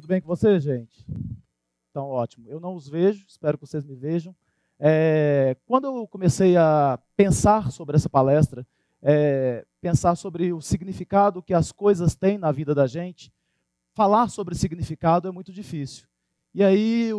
Tudo bem com você, gente? Então, ótimo. Eu não os vejo, espero que vocês me vejam. Quando eu comecei a pensar sobre essa palestra, pensar sobre o significado que as coisas têm na vida da gente, falar sobre significado é muito difícil. E aí,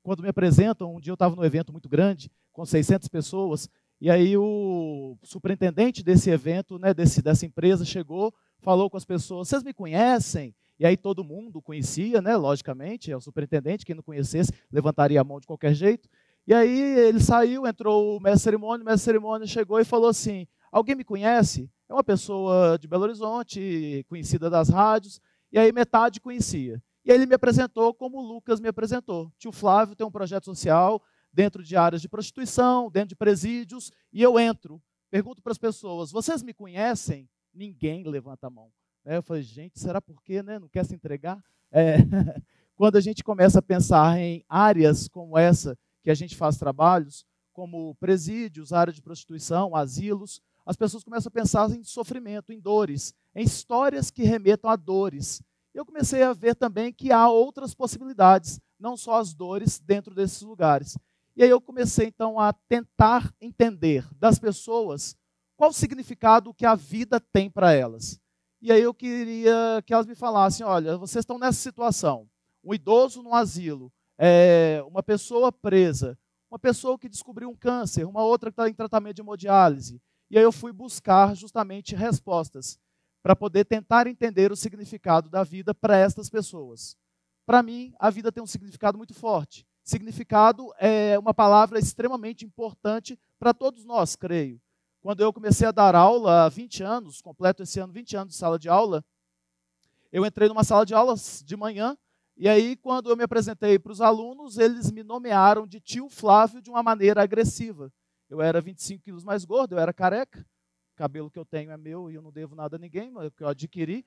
quando me apresentam, um dia eu estava num evento muito grande, com 600 pessoas, e aí o superintendente desse evento, né, dessa empresa, chegou, falou com as pessoas: vocês me conhecem? E aí todo mundo conhecia, né, logicamente, é o superintendente, quem não conhecesse levantaria a mão de qualquer jeito. E aí ele saiu, entrou o mestre de cerimônia chegou e falou assim: alguém me conhece? É uma pessoa de Belo Horizonte, conhecida das rádios, e aí metade conhecia. E aí ele me apresentou como o Lucas me apresentou. Tio Flávio tem um projeto social dentro de áreas de prostituição, dentro de presídios, e eu entro, pergunto para as pessoas: vocês me conhecem? Ninguém levanta a mão. Eu falei: gente, será por quê, né? Não quer se entregar? Quando a gente começa a pensar em áreas como essa, que a gente faz trabalhos, como presídios, área de prostituição, asilos, as pessoas começam a pensar em sofrimento, em dores, em histórias que remetam a dores. Eu comecei a ver também que há outras possibilidades, não só as dores dentro desses lugares. E aí eu comecei, então, a tentar entender das pessoas qual o significado que a vida tem para elas. E aí eu queria que elas me falassem: olha, vocês estão nessa situação, um idoso num asilo, uma pessoa presa, uma pessoa que descobriu um câncer, uma outra que está em tratamento de hemodiálise. E aí eu fui buscar justamente respostas para poder tentar entender o significado da vida para estas pessoas. Para mim, a vida tem um significado muito forte. Significado é uma palavra extremamente importante para todos nós, creio. Quando eu comecei a dar aula há 20 anos, completo esse ano 20 anos de sala de aula, eu entrei numa sala de aulas de manhã, e aí quando eu me apresentei para os alunos, eles me nomearam de tio Flávio de uma maneira agressiva. Eu era 25 quilos mais gordo, eu era careca, o cabelo que eu tenho é meu e eu não devo nada a ninguém, mas que eu adquiri,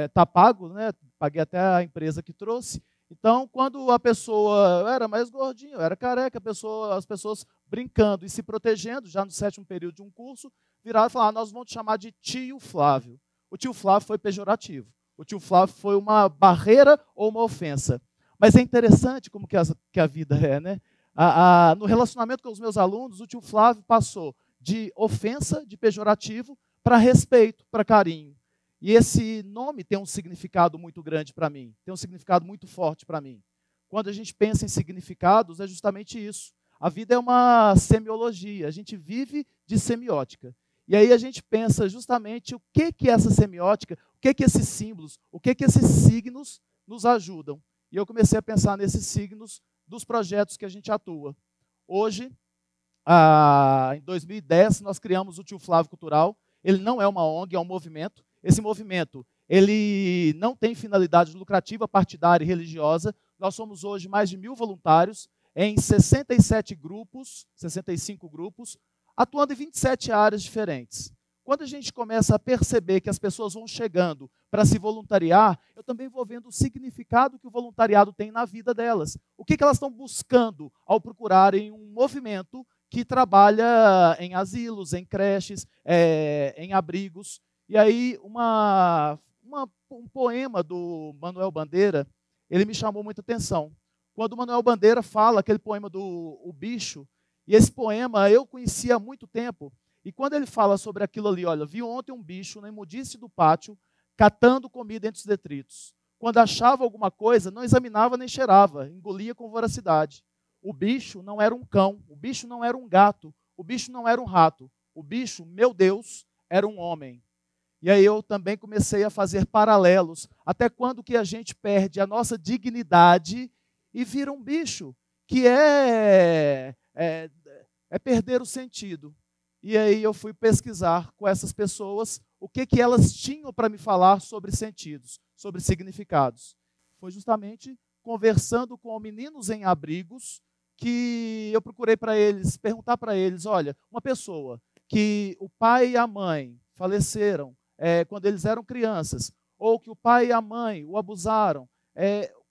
está pago, né? Paguei até a empresa que trouxe. Então, quando a pessoa, eu era mais gordinho, eu era careca, as pessoas brincando e se protegendo, já no 7º período de um curso, viraram e falaram: nós vamos te chamar de tio Flávio. O tio Flávio foi pejorativo. O tio Flávio foi uma barreira ou uma ofensa. Mas é interessante como que a vida é, né? No relacionamento com os meus alunos, o tio Flávio passou de ofensa, de pejorativo, para respeito, para carinho. E esse nome tem um significado muito grande para mim, tem um significado muito forte para mim. Quando a gente pensa em significados, é justamente isso. A vida é uma semiologia, a gente vive de semiótica. E aí a gente pensa justamente o que essa semiótica, o que esses símbolos, o que esses signos nos ajudam. E eu comecei a pensar nesses signos dos projetos que a gente atua. Hoje, em 2010, nós criamos o Tio Flávio Cultural. Ele não é uma ONG, é um movimento. Esse movimento, ele não tem finalidade lucrativa, partidária e religiosa. Nós somos hoje mais de 1.000 voluntários em 67 grupos, 65 grupos, atuando em 27 áreas diferentes. Quando a gente começa a perceber que as pessoas vão chegando para se voluntariar, eu também vou vendo o significado que o voluntariado tem na vida delas. O que elas estão buscando ao procurarem um movimento que trabalha em asilos, em creches, em abrigos. E aí, um poema do Manuel Bandeira, ele me chamou muita atenção. Quando o Manuel Bandeira fala aquele poema do O Bicho, e esse poema eu conhecia há muito tempo, e quando ele fala sobre aquilo ali: olha, vi ontem um bicho na imundície do pátio, catando comida entre os detritos. Quando achava alguma coisa, não examinava nem cheirava, engolia com voracidade. O bicho não era um cão, o bicho não era um gato, o bicho não era um rato, o bicho, meu Deus, era um homem. E aí eu também comecei a fazer paralelos. Até quando que a gente perde a nossa dignidade e vira um bicho, que é perder o sentido. E aí eu fui pesquisar com essas pessoas o que elas tinham para me falar sobre sentidos, sobre significados. Foi justamente conversando com meninos em abrigos que eu procurei para eles, perguntar para eles: olha, uma pessoa que o pai e a mãe faleceram quando eles eram crianças, ou que o pai e a mãe o abusaram,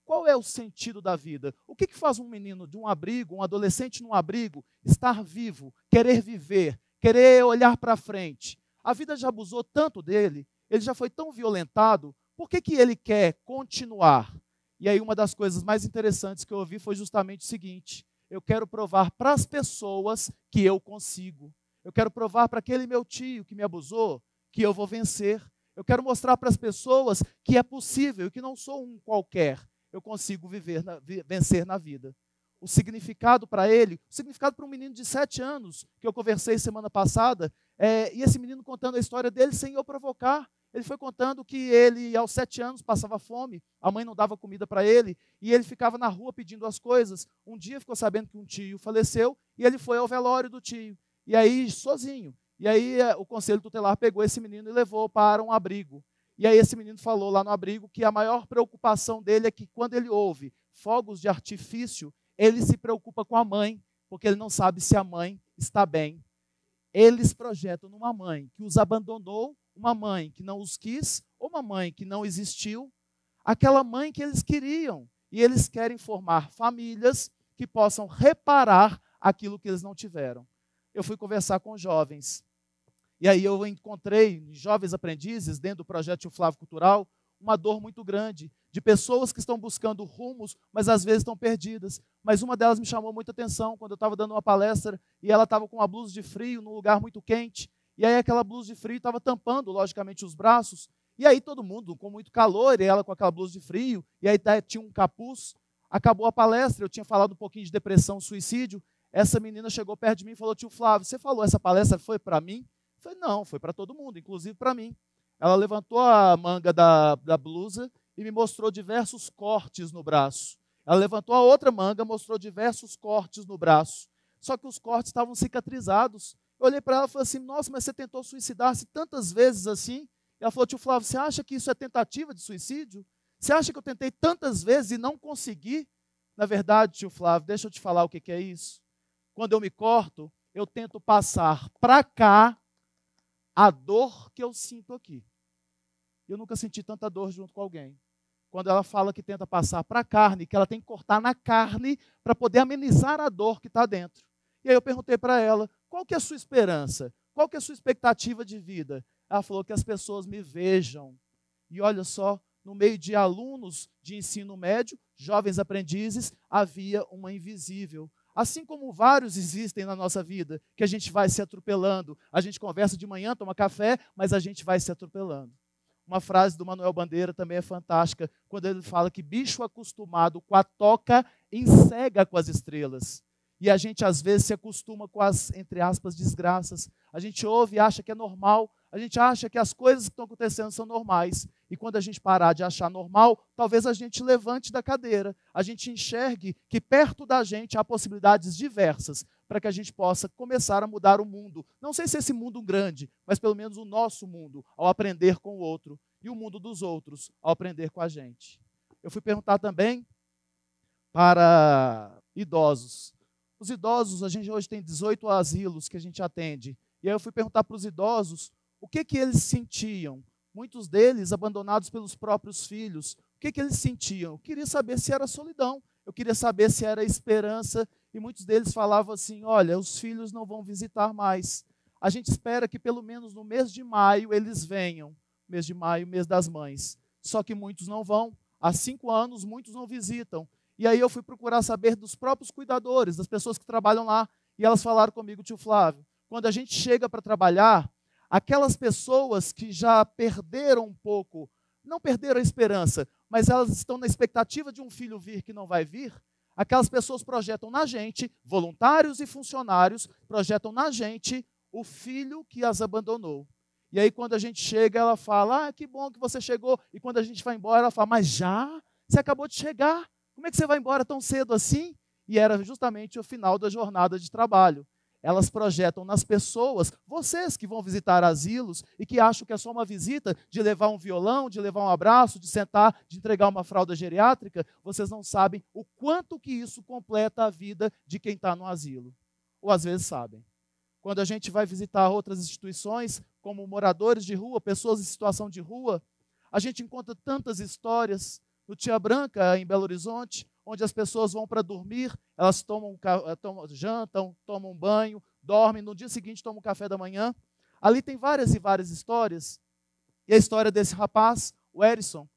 qual é o sentido da vida? O que faz um menino de um abrigo, um adolescente num abrigo, estar vivo, querer viver, querer olhar para frente? A vida já abusou tanto dele, ele já foi tão violentado, Por que ele quer continuar? E aí uma das coisas mais interessantes que eu ouvi foi justamente o seguinte: eu quero provar para as pessoas que eu consigo. Eu quero provar para aquele meu tio que me abusou que eu vou vencer. Eu quero mostrar para as pessoas que é possível, que não sou um qualquer. Eu consigo vencer na vida. O significado para ele, o significado para um menino de 7 anos, que eu conversei semana passada, e esse menino contando a história dele sem eu provocar. Ele foi contando que ele, aos 7 anos, passava fome, a mãe não dava comida para ele, e ele ficava na rua pedindo as coisas. Um dia ficou sabendo que um tio faleceu, e ele foi ao velório do tio, e aí, sozinho. E aí o conselho tutelar pegou esse menino e levou para um abrigo. E aí esse menino falou lá no abrigo que a maior preocupação dele é que quando ele ouve fogos de artifício, ele se preocupa com a mãe, porque ele não sabe se a mãe está bem. Eles projetam numa mãe que os abandonou, uma mãe que não os quis, ou uma mãe que não existiu, aquela mãe que eles queriam. E eles querem formar famílias que possam reparar aquilo que eles não tiveram. Eu fui conversar com jovens. E aí eu encontrei jovens aprendizes, dentro do projeto Tio Flávio Cultural, uma dor muito grande, de pessoas que estão buscando rumos, mas às vezes estão perdidas. Mas uma delas me chamou muita atenção, quando eu estava dando uma palestra, e ela estava com uma blusa de frio, num lugar muito quente, e aí aquela blusa de frio estava tampando, logicamente, os braços, e aí todo mundo com muito calor, e ela com aquela blusa de frio, e aí tinha um capuz. Acabou a palestra, eu tinha falado um pouquinho de depressão, suicídio, essa menina chegou perto de mim e falou: tio Flávio, você falou essa palestra foi para mim? Eu falei: não, foi para todo mundo, inclusive para mim. Ela levantou a manga da blusa e me mostrou diversos cortes no braço. Ela levantou a outra manga, mostrou diversos cortes no braço. Só que os cortes estavam cicatrizados. Eu olhei para ela e falei assim: nossa, mas você tentou suicidar-se tantas vezes assim? E ela falou: tio Flávio, você acha que isso é tentativa de suicídio? Você acha que eu tentei tantas vezes e não consegui? Na verdade, tio Flávio, deixa eu te falar o que é isso. Quando eu me corto, eu tento passar para cá a dor que eu sinto aqui. Eu nunca senti tanta dor junto com alguém. Quando ela fala que tenta passar para a carne, que ela tem que cortar na carne para poder amenizar a dor que está dentro. E aí eu perguntei para ela: qual que é a sua esperança? Qual que é a sua expectativa de vida? Ela falou: que as pessoas me vejam. E olha só, no meio de alunos de ensino médio, jovens aprendizes, havia uma invisível. Assim como vários existem na nossa vida, que a gente vai se atropelando. A gente conversa de manhã, toma café, mas a gente vai se atropelando. Uma frase do Manuel Bandeira também é fantástica, quando ele fala que bicho acostumado com a toca ensega com as estrelas. E a gente às vezes se acostuma com as, entre aspas, desgraças. A gente ouve e acha que é normal, a gente acha que as coisas que estão acontecendo são normais. E quando a gente parar de achar normal, talvez a gente levante da cadeira, a gente enxergue que perto da gente há possibilidades diversas para que a gente possa começar a mudar o mundo. Não sei se esse mundo grande, mas pelo menos o nosso mundo, ao aprender com o outro, e o mundo dos outros, ao aprender com a gente. Eu fui perguntar também para idosos. Os idosos, a gente hoje tem 18 asilos que a gente atende. E aí eu fui perguntar para os idosos o que eles sentiam. Muitos deles abandonados pelos próprios filhos. O que eles sentiam? Eu queria saber se era solidão. Eu queria saber se era esperança. E muitos deles falavam assim: olha, os filhos não vão visitar mais. A gente espera que pelo menos no mês de maio eles venham. Mês de maio, mês das mães. Só que muitos não vão. Há 5 anos, muitos não visitam. E aí eu fui procurar saber dos próprios cuidadores, das pessoas que trabalham lá. E elas falaram comigo: tio Flávio, quando a gente chega para trabalhar, aquelas pessoas que já perderam um pouco, não perderam a esperança, mas elas estão na expectativa de um filho vir que não vai vir, aquelas pessoas projetam na gente, voluntários e funcionários, projetam na gente o filho que as abandonou. E aí quando a gente chega, ela fala: ah, que bom que você chegou. E quando a gente vai embora, ela fala: mas já? Você acabou de chegar? Como é que você vai embora tão cedo assim? E era justamente o final da jornada de trabalho. Elas projetam nas pessoas, vocês que vão visitar asilos e que acham que é só uma visita de levar um violão, de levar um abraço, de sentar, de entregar uma fralda geriátrica, vocês não sabem o quanto que isso completa a vida de quem está no asilo. Ou às vezes sabem. Quando a gente vai visitar outras instituições, como moradores de rua, pessoas em situação de rua, a gente encontra tantas histórias. No Tia Branca, em Belo Horizonte, onde as pessoas vão para dormir, elas jantam, tomam banho, dormem, no dia seguinte tomam café da manhã. Ali tem várias e várias histórias. E a história desse rapaz, o Erison,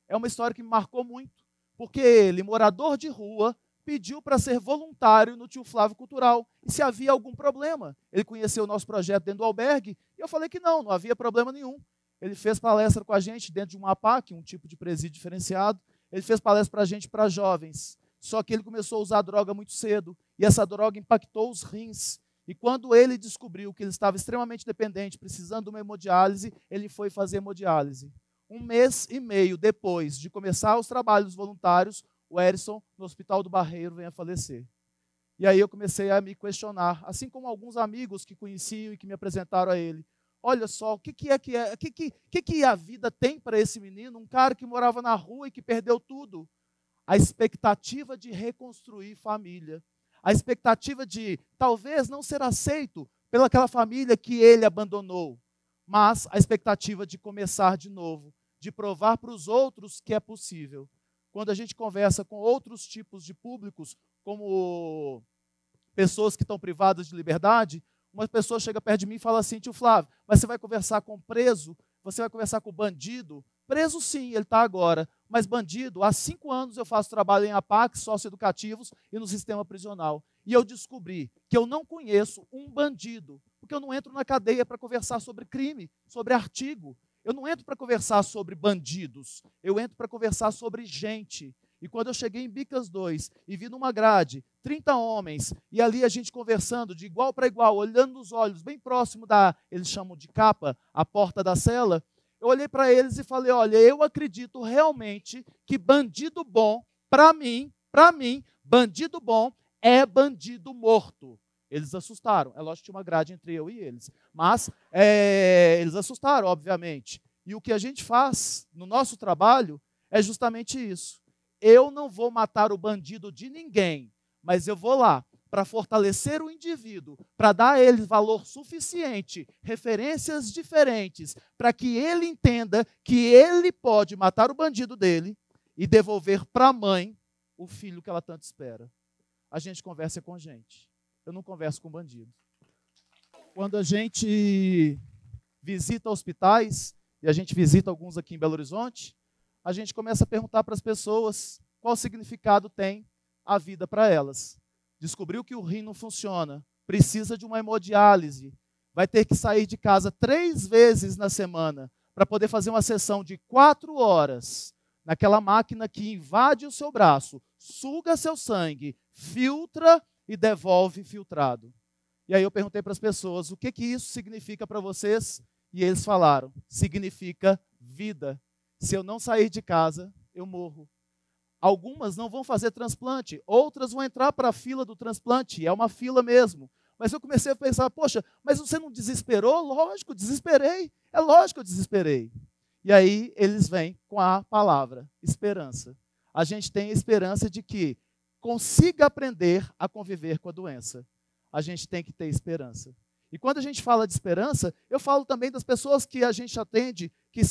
é uma história que me marcou muito, porque ele, morador de rua, pediu para ser voluntário no Tio Flávio Cultural, e se havia algum problema. Ele conheceu o nosso projeto dentro do albergue, e eu falei que não havia problema nenhum. Ele fez palestra com a gente dentro de um APAC, um tipo de presídio diferenciado. Ele fez palestra para a gente, para jovens. Só que ele começou a usar droga muito cedo, e essa droga impactou os rins. E quando ele descobriu que ele estava extremamente dependente, precisando de uma hemodiálise, ele foi fazer hemodiálise. 1 mês e meio depois de começar os trabalhos voluntários, o Erison, no Hospital do Barreiro, vem a falecer. E aí eu comecei a me questionar, assim como alguns amigos que conheciam e que me apresentaram a ele. Olha só, o que a vida tem para esse menino? Um cara que morava na rua e que perdeu tudo. A expectativa de reconstruir família. A expectativa de, talvez, não ser aceito pelaquela família que ele abandonou. Mas a expectativa de começar de novo. De provar para os outros que é possível. Quando a gente conversa com outros tipos de públicos, como pessoas que estão privadas de liberdade, uma pessoa chega perto de mim e fala assim: tio Flávio, mas você vai conversar com o preso? Você vai conversar com o bandido? Preso sim, ele está agora, mas bandido, há 5 anos eu faço trabalho em APAC, socioeducativos e no sistema prisional. E eu descobri que eu não conheço um bandido, porque eu não entro na cadeia para conversar sobre crime, sobre artigo. Eu não entro para conversar sobre bandidos, eu entro para conversar sobre gente. E quando eu cheguei em Bicas 2 e vi numa grade 30 homens, e ali a gente conversando de igual para igual, olhando nos olhos, bem próximo da, eles chamam de capa, a porta da cela, eu olhei para eles e falei: olha, eu acredito realmente que bandido bom, para mim, bandido bom é bandido morto. Eles assustaram. É lógico que tinha uma grade entre eu e eles. Mas eles assustaram, obviamente. E o que a gente faz no nosso trabalho é justamente isso. Eu não vou matar o bandido de ninguém, mas eu vou lá para fortalecer o indivíduo, para dar a ele valor suficiente, referências diferentes, para que ele entenda que ele pode matar o bandido dele e devolver para a mãe o filho que ela tanto espera. A gente conversa com gente. Eu não converso com bandido. Quando a gente visita hospitais, e a gente visita alguns aqui em Belo Horizonte, a gente começa a perguntar para as pessoas qual significado tem a vida para elas. Descobriu que o rim não funciona, precisa de uma hemodiálise, vai ter que sair de casa 3 vezes na semana para poder fazer uma sessão de 4 horas naquela máquina que invade o seu braço, suga seu sangue, filtra e devolve filtrado. E aí eu perguntei para as pessoas: o que isso significa para vocês? E eles falaram: significa vida. Se eu não sair de casa, eu morro. Algumas não vão fazer transplante, outras vão entrar para a fila do transplante, é uma fila mesmo. Mas eu comecei a pensar: poxa, mas você não desesperou? Lógico, desesperei. É lógico que eu desesperei. E aí eles vêm com a palavra esperança. A gente tem a esperança de que consiga aprender a conviver com a doença. A gente tem que ter esperança. E quando a gente fala de esperança, eu falo também das pessoas que a gente atende que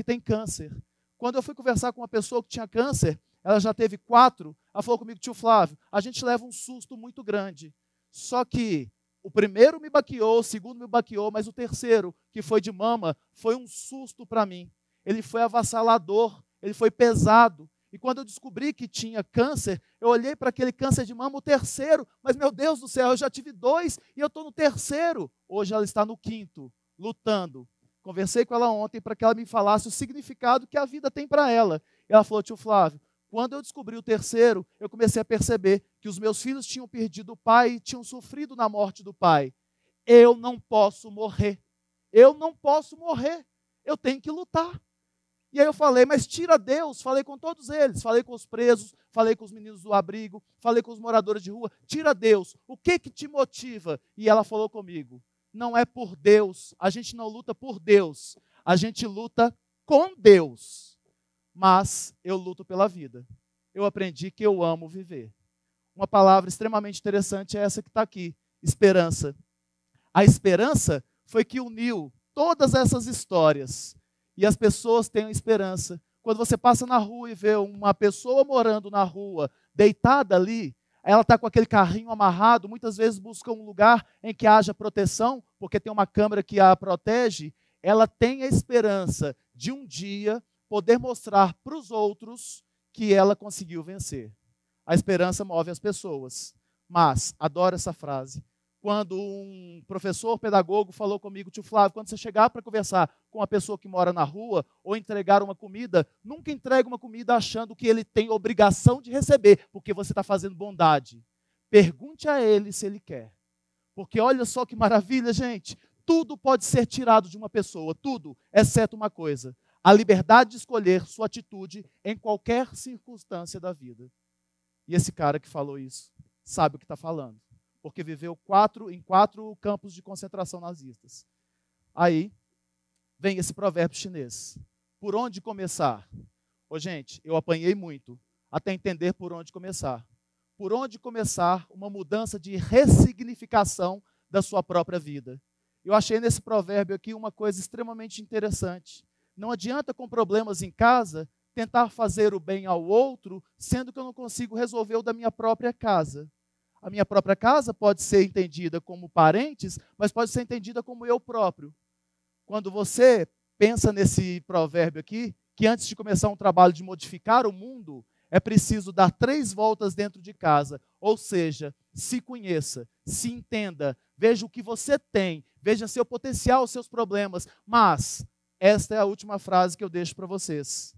têm câncer. Quando eu fui conversar com uma pessoa que tinha câncer, ela já teve 4, ela falou comigo: tio Flávio, a gente leva um susto muito grande. Só que o primeiro me baqueou, o segundo me baqueou, mas o terceiro, que foi de mama, foi um susto para mim. Ele foi avassalador, ele foi pesado. E quando eu descobri que tinha câncer, eu olhei para aquele câncer de mama, o terceiro, mas meu Deus do céu, eu já tive 2 e eu estou no terceiro. Hoje ela está no 5º, lutando. Conversei com ela ontem para que ela me falasse o significado que a vida tem para ela. E ela falou: tio Flávio, quando eu descobri o terceiro, eu comecei a perceber que os meus filhos tinham perdido o pai e tinham sofrido na morte do pai. Eu não posso morrer. Eu não posso morrer. Eu tenho que lutar. E aí eu falei: mas tira Deus. Falei com todos eles, falei com os presos, falei com os meninos do abrigo, falei com os moradores de rua. Tira Deus, o que te motiva? E ela falou comigo: não é por Deus, a gente não luta por Deus, a gente luta com Deus. Mas eu luto pela vida. Eu aprendi que eu amo viver. Uma palavra extremamente interessante é essa que está aqui: esperança. A esperança foi que uniu todas essas histórias. E as pessoas têm esperança. Quando você passa na rua e vê uma pessoa morando na rua, deitada ali, ela está com aquele carrinho amarrado, muitas vezes busca um lugar em que haja proteção, porque tem uma câmera que a protege. Ela tem a esperança de um dia poder mostrar para os outros que ela conseguiu vencer. A esperança move as pessoas. Mas, adoro essa frase, quando um professor pedagogo falou comigo, tio Flávio, quando você chegar para conversar com uma pessoa que mora na rua ou entregar uma comida, nunca entregue uma comida achando que ele tem obrigação de receber, porque você está fazendo bondade. Pergunte a ele se ele quer. Porque olha só que maravilha, gente. Tudo pode ser tirado de uma pessoa, tudo, exceto uma coisa: a liberdade de escolher sua atitude em qualquer circunstância da vida. E esse cara que falou isso sabe o que está falando, porque viveu em quatro campos de concentração nazistas. Aí vem esse provérbio chinês. Por onde começar? Ô, gente, eu apanhei muito até entender por onde começar. Por onde começar uma mudança de ressignificação da sua própria vida. Eu achei nesse provérbio aqui uma coisa extremamente interessante. Não adianta, com problemas em casa, tentar fazer o bem ao outro, sendo que eu não consigo resolver o da minha própria casa. A minha própria casa pode ser entendida como parentes, mas pode ser entendida como eu próprio. Quando você pensa nesse provérbio aqui, que antes de começar um trabalho de modificar o mundo, é preciso dar 3 voltas dentro de casa. Ou seja, se conheça, se entenda, veja o que você tem, veja seu potencial, seus problemas. Mas esta é a última frase que eu deixo para vocês.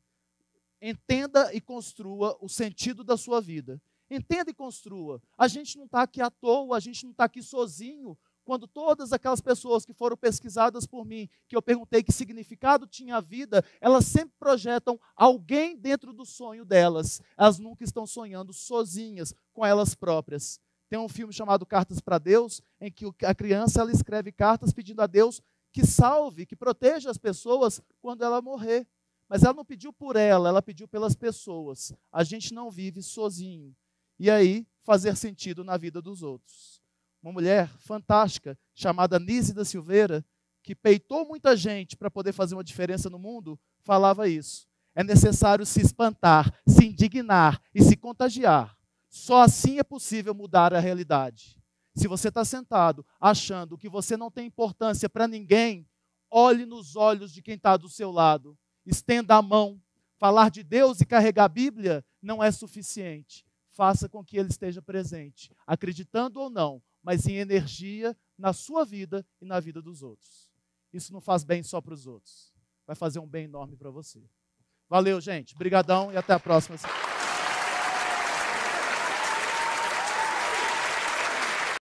Entenda e construa o sentido da sua vida. Entenda e construa. A gente não está aqui à toa, a gente não está aqui sozinho. Quando todas aquelas pessoas que foram pesquisadas por mim, que eu perguntei que significado tinha a vida, elas sempre projetam alguém dentro do sonho delas. Elas nunca estão sonhando sozinhas, com elas próprias. Tem um filme chamado Cartas para Deus, em que a criança ela escreve cartas pedindo a Deus que salve, que proteja as pessoas quando ela morrer. Mas ela não pediu por ela pediu pelas pessoas. A gente não vive sozinho. E aí, fazer sentido na vida dos outros. Uma mulher fantástica, chamada Nise da Silveira, que peitou muita gente para poder fazer uma diferença no mundo, falava isso. É necessário se espantar, se indignar e se contagiar. Só assim é possível mudar a realidade. Se você está sentado achando que você não tem importância para ninguém, olhe nos olhos de quem está do seu lado. Estenda a mão. Falar de Deus e carregar a Bíblia não é suficiente. Faça com que Ele esteja presente, acreditando ou não, mas em energia na sua vida e na vida dos outros. Isso não faz bem só para os outros. Vai fazer um bem enorme para você. Valeu, gente. Obrigadão e até a próxima.